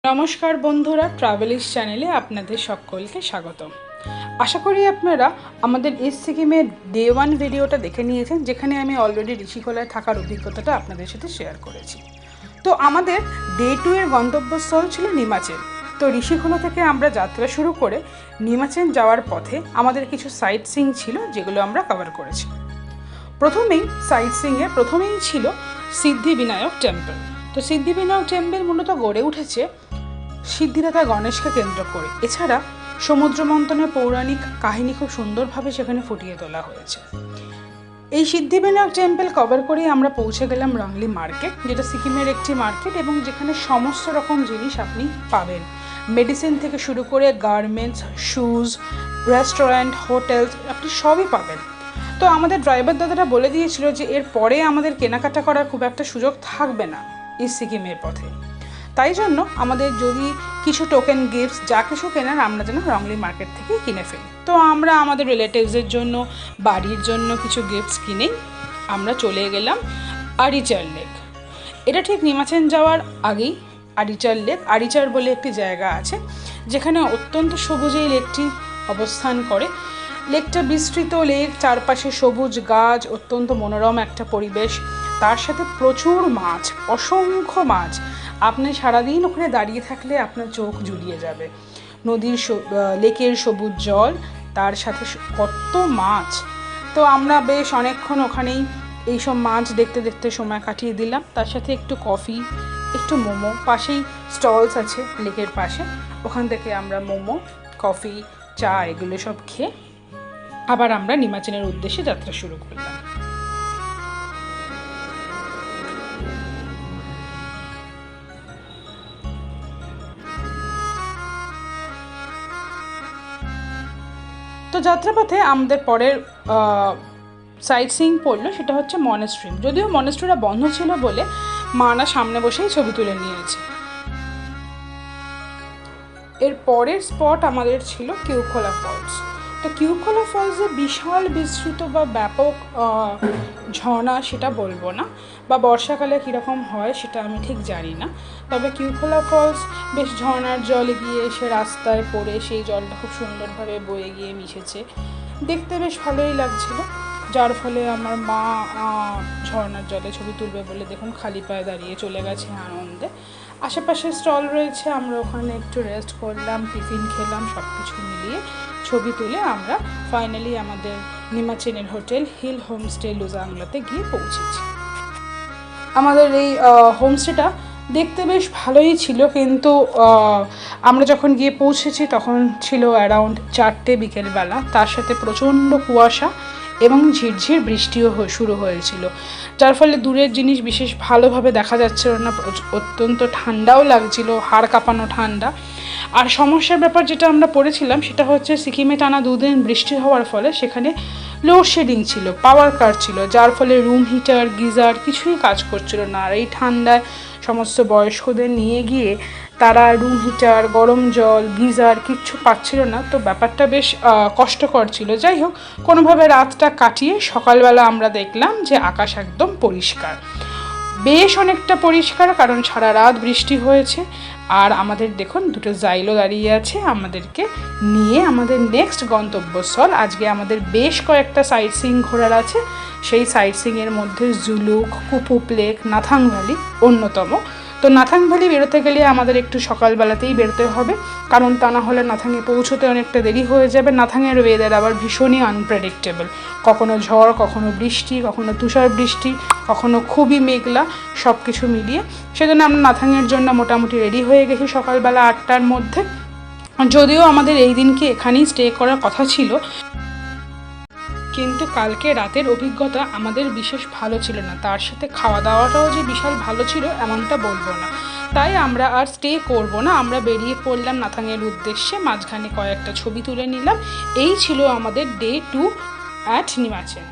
নমস্কার বন্ধুরা, ট্রাভেলিস্ট চ্যানেলে আপনাদের সকলকে স্বাগত। আশা করি আপনারা আমাদের ইস্ট সিকিমের ডে 1 ভিডিওটা দেখে নিয়েছেন, যেখানে আমি অলরেডি ঋষিখোলায় থাকার অভিজ্ঞতাটা আপনাদের সাথে শেয়ার করেছি। তো আমাদের ডে 2 এর গন্তব্যস্থল ছিল নিমাচেন। তো ঋষিখোলা থেকে আমরা যাত্রা শুরু করে নিমাচেন যাওয়ার পথে আমাদের কিছু সাইট সিইং ছিল, যেগুলো আমরা কভার করেছি। প্রথমেই ছিল সিদ্ধিবিনায়ক টেম্পল। তো সিদ্ধিবিনায়ক টেম্পল মূলত গড়ে উঠেছে সিদ্ধিদাতা গণেশকে কেন্দ্র করে। এছাড়া সমুদ্র মন্থনের পৌরাণিক কাহিনী খুব সুন্দরভাবে সেখানে ফুটিয়ে তোলা হয়েছে। এই সিদ্ধিবিনায়ক টেম্পল কভার করেই আমরা পৌঁছে গেলাম রংলি মার্কেট, যেটা সিকিমের একটি মার্কেট এবং যেখানে সমস্ত রকম জিনিস আপনি পাবেন। মেডিসিন থেকে শুরু করে গার্মেন্টস, শুজ, রেস্টুরেন্ট, হোটেলস, আপনি সবই পাবেন। তো আমাদের ড্রাইভার দাদারা বলে দিয়েছিল যে এর পরে আমাদের কেনাকাটা করার খুব একটা সুযোগ থাকবে না ইস্ট সিকিমের পথে। তাই জন্য আমাদের যদি কিছু টোকেন গিফটস যা কিছু কেনার আমরা যেন রংলি মার্কেট থেকে কিনে ফেলি। তো আমরা আমাদের রিলেটিভসের জন্য, বাড়ির জন্য কিছু গিফটস কিনেই আমরা চলে গেলাম আরিচার লেক। এটা ঠিক নিমাচেন যাওয়ার আগেই আরিচার লেক। আরিচার বলে একটি জায়গা আছে, যেখানে অত্যন্ত সবুজ এই লেকটি অবস্থান করে। লেকটা বিস্তৃত লেক, চারপাশে সবুজ গাছ, অত্যন্ত মনোরম একটা পরিবেশ, তার সাথে প্রচুর মাছ, অসংখ্য মাছ। আপনি সারাদিন ওখানে দাঁড়িয়ে থাকলে আপনার চোখ জুড়িয়ে যাবে। লেকের সবুজ জল, তার সাথে কত মাছ। তো আমরা বেশ অনেকক্ষণ ওখানেই এইসব মাছ দেখতে দেখতে সময় কাটিয়ে দিলাম। তার সাথে একটু কফি, একটু মোমো, পাশেই স্টলস আছে লেকের পাশে, ওখান থেকে আমরা মোমো, কফি, চা এগুলো সব খেয়ে আবার আমরা নিমাচেনের উদ্দেশ্যে যাত্রা শুরু করলাম। তো যাত্রাপথে আমাদের পরের সাইট সিইং পড়লো, সেটা হচ্ছে মনেস্ট্রি। যদিও মনেস্ট্রিটা বন্ধ ছিল বলে মানা সামনে বসেই ছবি তুলে নিয়েছে। এর পরের স্পট আমাদের ছিল কিউখোলা ফলস। তো কিউখোলা ফলসে বিশাল বিস্তৃত বা ব্যাপক ঝর্ণা সেটা বলবো না, বা বর্ষাকালে কীরকম হয় সেটা আমি ঠিক জানি না। তবে কিউখোলা ফলস বেশ ঝর্ণার জলে গিয়ে এসে রাস্তায় পড়ে সেই জলটা খুব সুন্দরভাবে বয়ে গিয়ে মিশেছে, দেখতে বেশ ভালোই লাগছিল। যার ফলে আমার মা ঝর্ণার জলে ছবি তুলবে বলে দেখুন খালি পায়ে দাঁড়িয়ে চলে গেছে আনন্দে। আশেপাশে স্টল রয়েছে, আমরা ওখানে একটু রেস্ট করলাম, টিফিন খেলাম, সব কিছু মিলিয়ে ছবি তুলে আমরা ফাইনালি আমাদের নিমাচেনের হোটেল হিল হোমস্টে লুজাংলাতে গিয়ে পৌঁছেছি। আমাদের এই হোমস্টেটা দেখতে বেশ ভালোই ছিল, কিন্তু আমরা যখন গিয়ে পৌঁছেছি তখন ছিল অ্যারাউন্ড 4টে বিকেলবেলা। তার সাথে প্রচণ্ড কুয়াশা এবং ঝিরঝির বৃষ্টিও শুরু হয়েছিল, যার ফলে দূরের জিনিস বিশেষ ভালোভাবে দেখা যাচ্ছিল না। অত্যন্ত ঠান্ডাও লাগছিল, হাড় কাঁপানো ঠান্ডা। আর সমস্যার ব্যাপার যেটা আমরা পড়েছিলাম সেটা হচ্ছে সিকিমে টানা 2 দিন বৃষ্টি হওয়ার ফলে সেখানে লোডশেডিং ছিল, পাওয়ার কাট ছিল, যার ফলে রুম হিটার, গিজার কিছুই কাজ করছিল না। আর এই ঠান্ডায় সমস্ত বয়স্কদের নিয়ে গিয়ে তারা রুম হিটার, গরম জল, গিজার কিচ্ছু পাচ্ছিল না। তো ব্যাপারটা বেশ কষ্টকর ছিল। যাই হোক, কোনোভাবে রাতটা কাটিয়ে সকালবেলা আমরা দেখলাম যে আকাশ একদম পরিষ্কার, বেশ অনেকটা পরিষ্কার, কারণ সারা রাত বৃষ্টি হয়েছে। আর আমাদের দেখুন 2টো জাইলো দাঁড়িয়ে আছে আমাদেরকে নিয়ে আমাদের নেক্সট গন্তব্যস্থল। আজকে আমাদের বেশ কয়েকটা সাইট সিইং ঘোরার আছে। সেই সাইট সিইংয়ের মধ্যে জুলুক, কুপুপ লেক, নাথাং ভ্যালি অন্যতম। তো নাথাং ভ্যালি বেরোতে গেলে আমাদের একটু সকালবেলাতেই বেরোতে হবে, কারণ তা না হলে নাথাংয়ে পৌঁছতে অনেকটা দেরি হয়ে যাবে। নাথাংয়ের ওয়েদার আবার ভীষণই আনপ্রেডিক্টেবল, কখনো ঝড়, কখনো বৃষ্টি, কখনো তুষার বৃষ্টি, কখনো খুবই মেঘলা, সব কিছু মিলিয়ে। সেজন্য আমরা নাথাংয়ের জন্য মোটামুটি রেডি হয়ে গেছি সকালবেলা 8টার মধ্যে। যদিও আমাদের এই দিনকে এখানেই স্টে করার কথা ছিল, কিন্তু কালকে রাতের অভিজ্ঞতা আমাদের বিশেষ ভালো ছিল না। তার সাথে খাওয়া দাওয়াটাও যে বিশাল ভালো ছিল এমনটা বলবো না। তাই আমরা আর স্টে করব না, আমরা বেরিয়ে পড়লাম নাথাংয়ের উদ্দেশ্যে। মাঝখানে কয়েকটা ছবি তুলে নিলাম। এই ছিল আমাদের ডে 2 অ্যাট নিমাচেন।